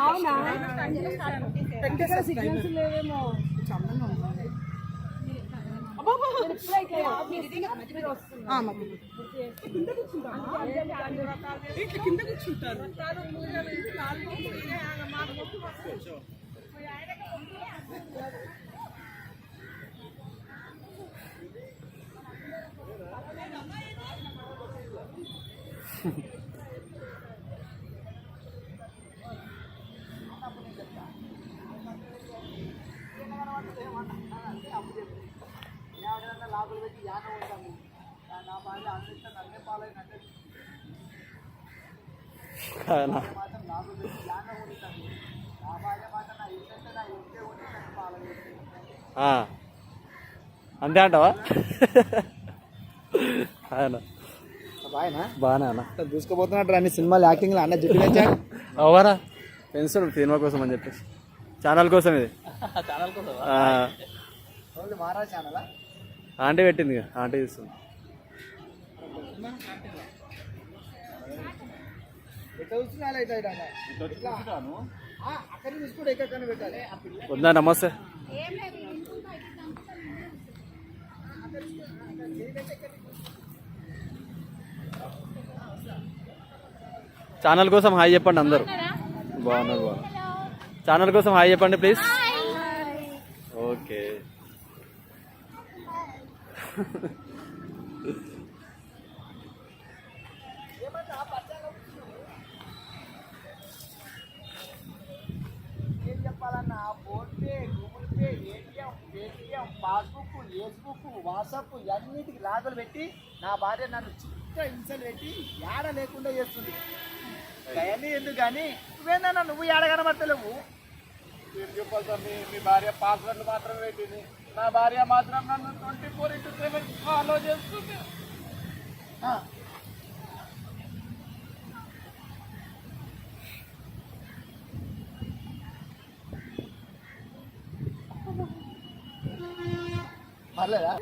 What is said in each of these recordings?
అవునా సిగ్నల్స్ లేవేమో. కింద కూర్చుంటారు. అంతే అంటావా? బాగానే అన్న చూసుకోబోతున్నట్టు అన్ని సినిమాలు యాక్టింగ్ అన్న జుట్టు అవరా పెన్సిల్ సినిమా కోసం అని చెప్పేసి ఛానల్ కోసం ఇది. ఛానల్ కోసం మహారాజ్ ఛానల్ ఆంటీ పెట్టింది, ఆంటీ చూస్తుంది. వద్దా? నమస్తే. ఛానల్ కోసం హాయ్ చెప్పండి అందరూ. బాగున్నారు. ఛానల్ కోసం హాయ్ చెప్పండి ప్లీజ్. ఓకే. ఏం చెప్పాలన్నా PhonePe, Google Pay, Paytm, passbook, Facebook, WhatsApp ఇవన్నిటికి లాగులు పెట్టి నా భార్య నన్ను చిన్న హింసలు పెట్టి ఏడ లేకుండా చేస్తుంది. అవన్నీ ఎందుకు కానీ నువ్వేందన్నా నువ్వు ఏడ కనబడతలేవు. మీరు చెప్పాలి మీ భార్య పాస్వర్డ్లు మాత్రం పెట్టింది. నా భార్య మాత్రం నన్ను 24/7 ఫాలో చేస్తుంది. పర్లేదా?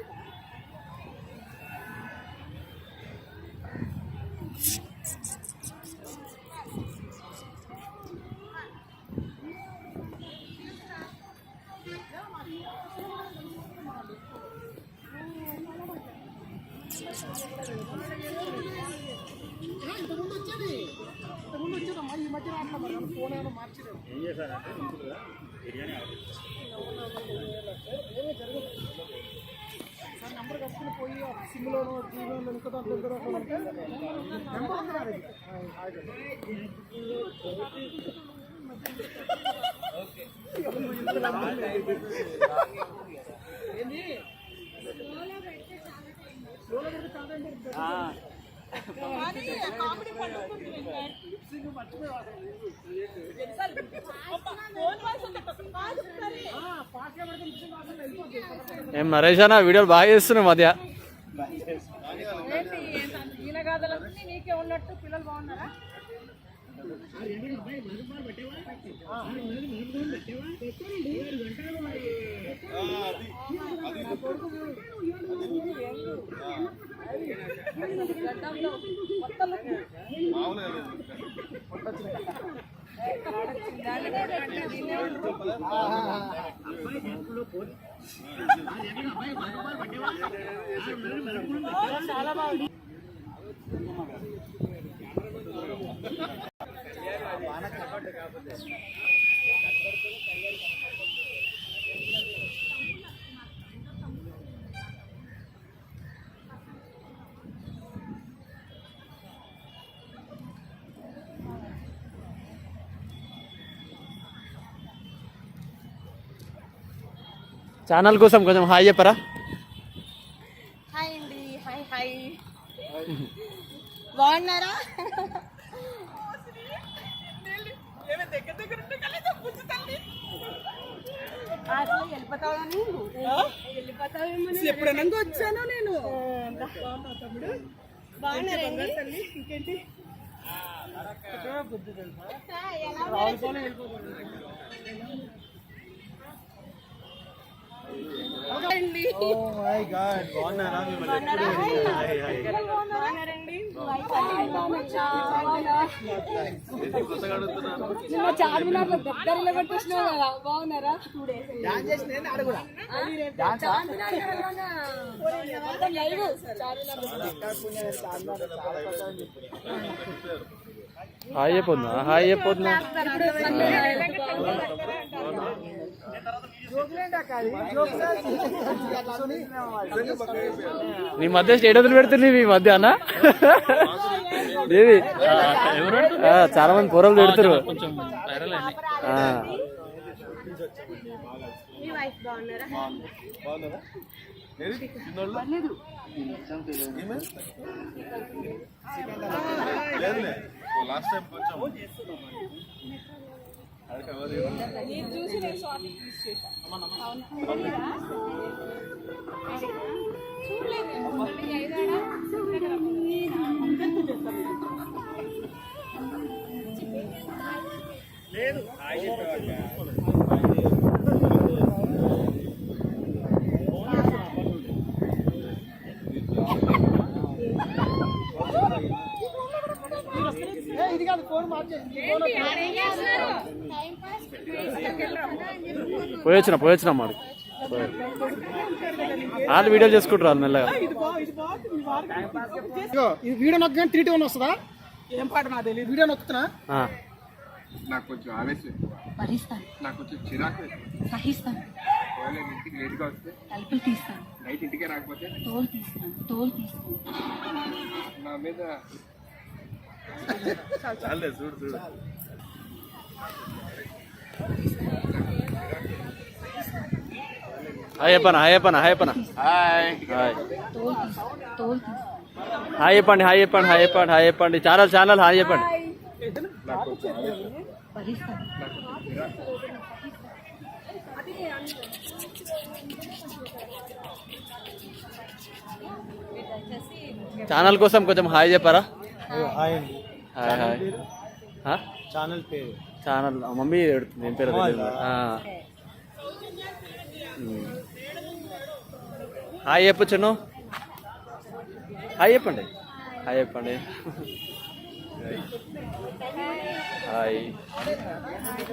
ఇంతకుముందు వచ్చేది అమ్మా, ఈ మధ్య ఫోన్ ఏమైనా మార్చలేదు. ఏం చేశారంటే బిర్యానీ నెంబర్ కట్టుకుని పోయి సిమ్లోనో టీవీలో ఇంకో దాంట్లో అంటే నెంబర్ ఏంది ఏం నరేష్ అన్న వీడియోలు బాగా చేస్తున్నావు మధ్య. నీకే ఉన్నట్టు పిల్లలు బాగున్నారా? చాలా బాగుంది. ఛానల్ కోసం కొంచెం హాయ్ చెప్పరా? హాయ్ అండి. Hi hi. బాగున్నారా? ఎప్పుడైనా వచ్చాను నేను. బాగున్నారండి. ఇంకేంటి చార్మినార్ లో దగ్గరలో పెట్టేసినావు కదా, బాగున్నారా? డాన్స్ చేసిన ఆడ కూడా డాన్స్ హాయ్ అయిపోతుందా? హాయ్ అయిపోతుందా? నీ మధ్య స్టేటస్లు పెడుతుంది ఈ మధ్య అన్న దేవి చాలా మంది పొరలు పెడతారు. లాస్ట్ టైం కొంచెం చూసి నేను షాపింగ్ చేశాను. లేదు ఇది కాదు ఫోన్ పోయొచ్చిన మాడు వాళ్ళు వీడియోలు చేసుకుంటారు వాళ్ళు మెల్లగా. ఇది వీడియో నొక్కగానే 3 2 1 వస్తుందా? ఏం పాట నాకు తెలియదు. వీడియో నొక్కుతున్నా నాకు కొంచెం ఆవేశం ఎక్కువ, నాకు కొంచెం చిరాకు సహిస్తాను. ఒకవేళ ఇంటికి లేట్గా వస్తే తలుపులు తీస్తాను. నైట్ ఇంటికే రాకపోతే తోలు తీస్తాను. నా మీద చాలే చూడు హాయ్ చెప్పనా హాయ్ తోలు తీస్తాను. హాయ్ చెప్పండి హాయ్ చెప్పండి ఛానల్ హాయ్ చెప్పండి. భరిస్తాను. ఛానల్ కోసం కొంచెం హాయ్ చెప్పారా? హాయ్ అండి. హాయ్ ఛానల్ పేరు ఛానల్ మమ్మీ పెడుతుంది ఏం పేరు తెలియదు. హాయ్ చెప్పొచ్చును హాయ్ చెప్పండి హాయ్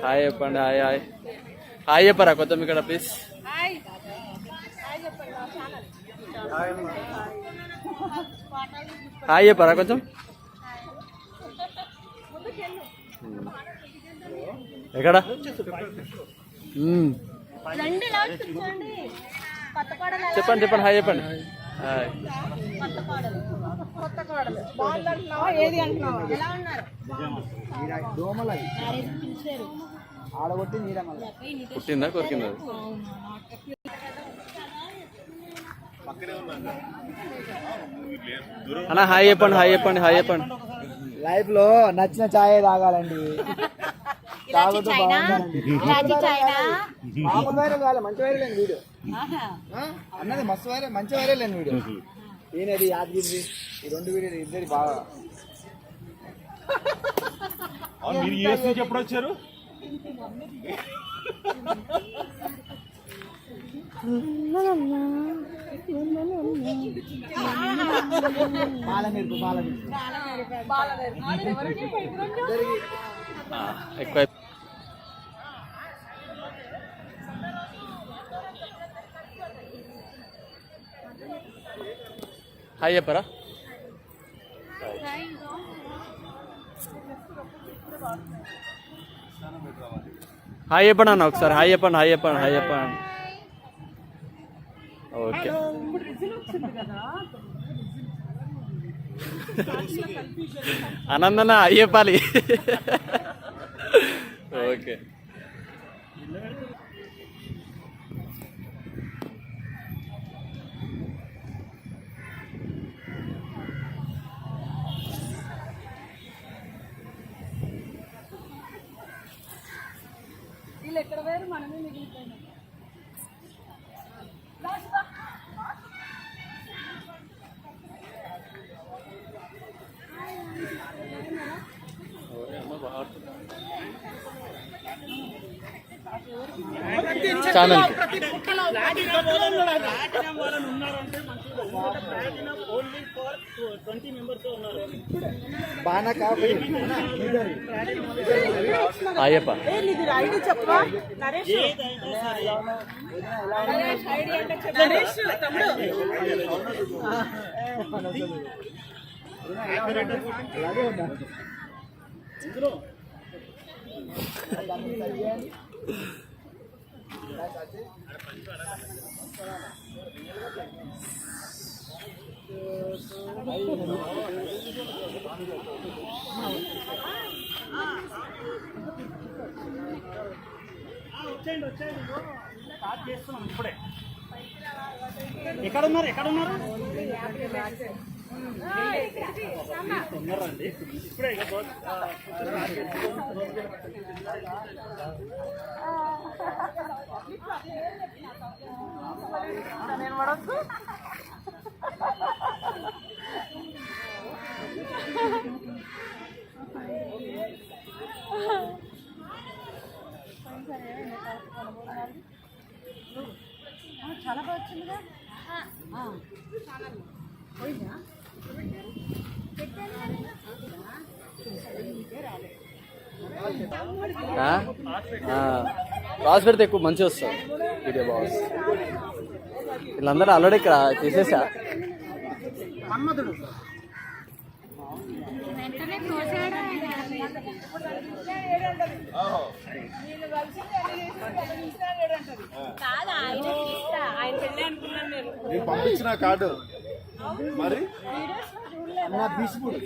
హాయ్ చెప్పండి హాయ్ చెప్పరా కొత్త ఇక్కడ ప్లీజ్. హాయ్ చెప్పరా కొంచెం. ఎక్కడ చెప్పండి హాయ్ చెప్పండి. హాయ్ ఏది అంటున్నావా? ఎలా ఉన్నారు? దోమలు ఆడగొట్టి నీడమల్ల పుట్టిందా కొరికిందా? అన్న హాయ్ చెప్పండి. లైఫ్ లో నచ్చిన ఛాయ్ తాగాలండి. తాగుతూ బాగుండాలండి. మంచి వైరల్ లేని వీడియో అన్నది మస్తు వైరల్, మంచి వైరల్ లేని వీడియో. ఈయనది యాదగిరి, ఈ 2 వీడియోలు ఇద్దరి బాగా. మీరు ఎప్పుడు వచ్చారు? ఎక్కువ హాయ్ చెప్పరా? హాయ్ చెప్పండి అన్న ఒకసారి హాయ్ చెప్పండి. ఓకే ఆనందన్న హాయ్ చెప్పాలి. ఓకే వీళ్ళు ఎక్కడ వేరు మనమే మిగిలిపోయినాం. ఛానల్ బాగా కావాలి అయ్యప్ప చాలా బాగా వచ్చిందిగా బాస్ పెడితే ఎక్కువ మంచిగా వస్తుంది వీడియో బాస్. వీళ్ళందరూ ఆల్రెడీ ఇక్కడ చేసేసా. మన్మధుడు నేను పంపించిన కార్డు మరి నా భీష్ముడు